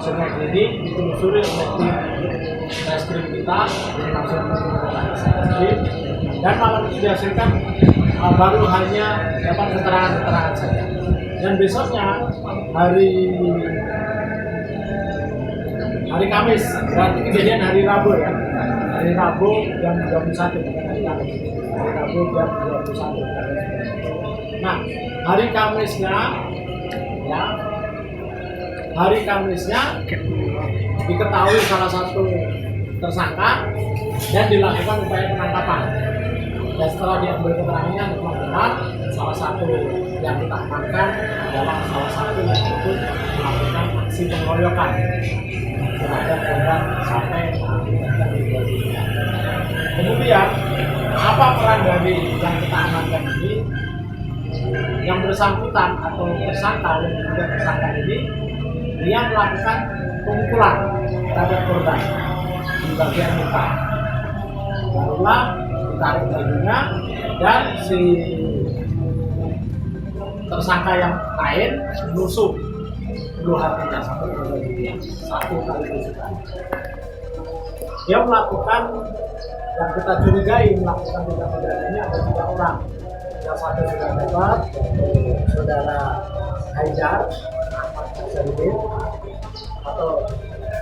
kasusnya ini ditelusuri oleh tim reskrim kita langsung dan malam itu dihasilkan baru hanya dapat keterangan saja. Dan besoknya hari Kamis, berarti kejadian hari Rabu ya. Hari Rabu jam 21 bukan hari Kamis. Hari Rabu jam 21. Nah, hari Kamisnya diketahui salah satu tersangka dan dilakukan upaya penangkapan. Dan setelah diambil keterangannya benar salah satu yang kita amankan adalah salah satu yang ikut melakukan aksi pengeroyokan terhadap korban sampai mengakibatkan meninggal dunia. Kemudian apa peran dari yang kita amankan ini? Yang bersangkutan atau tersangka yang juga tersangka ini dia melakukan pemukulan terhadap korban di bagian muka. Barulah ditarik bajunya dan si tersangka yang lain menusuk dua hatinya sampai meninggal dunia. Satu kali tusukan. Dia melakukan yang kita curigai melakukan tindak pidana ini ada 3 orang. Yang satu sudah dapat, saudara Haidar Ahmad Nazarudin atau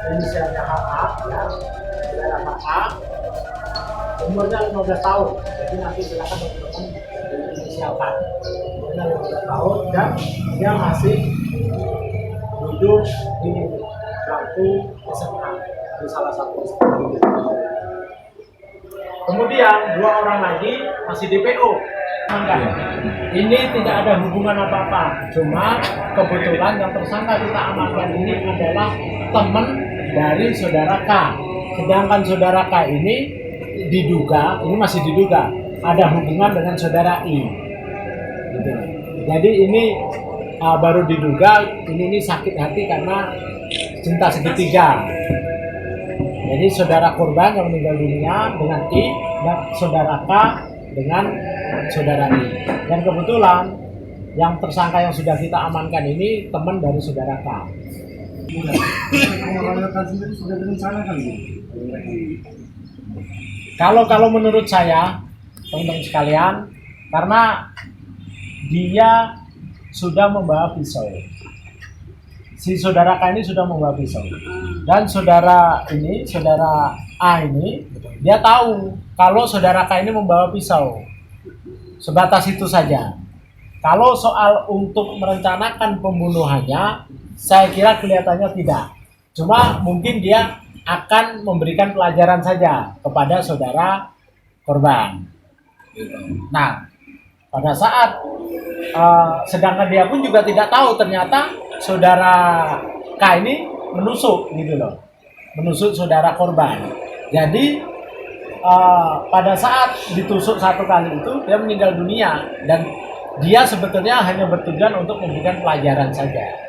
inisialnya HA, ya, saudara HA, umurnya 15 tahun. Jadi nanti silakan teman-teman diinisialkan. Umurnya 15 tahun dan dia masih duduk di bangku SMA di salah satu sekolah. Kemudian 2 orang lagi masih DPO. Ini tidak ada hubungan apa-apa, cuma kebetulan yang tersangka kita amankan ini adalah teman dari saudara K. Sedangkan saudara K ini masih diduga ada hubungan dengan saudara I. Gitu. Jadi ini baru diduga ini sakit hati karena cinta segitiga. Jadi saudara korban yang meninggal dunia dengan I dan saudara K dengan saudara I. Dan kebetulan yang tersangka yang sudah kita amankan ini teman dari saudara K. Kalau menurut saya, teman-teman sekalian, karena dia sudah membawa pisau. Si saudara K ini sudah membawa pisau. Dan saudara A ini, dia tahu kalau saudara K ini membawa pisau. Sebatas itu saja. Kalau soal untuk merencanakan pembunuhannya, saya kira kelihatannya tidak. Cuma mungkin dia akan memberikan pelajaran saja kepada saudara korban. Nah, pada saat sedangkan dia pun juga tidak tahu ternyata saudara K ini menusuk gitu loh, menusuk saudara korban. Jadi pada saat ditusuk 1 kali itu dia meninggal dunia dan dia sebetulnya hanya bertujuan untuk memberikan pelajaran saja.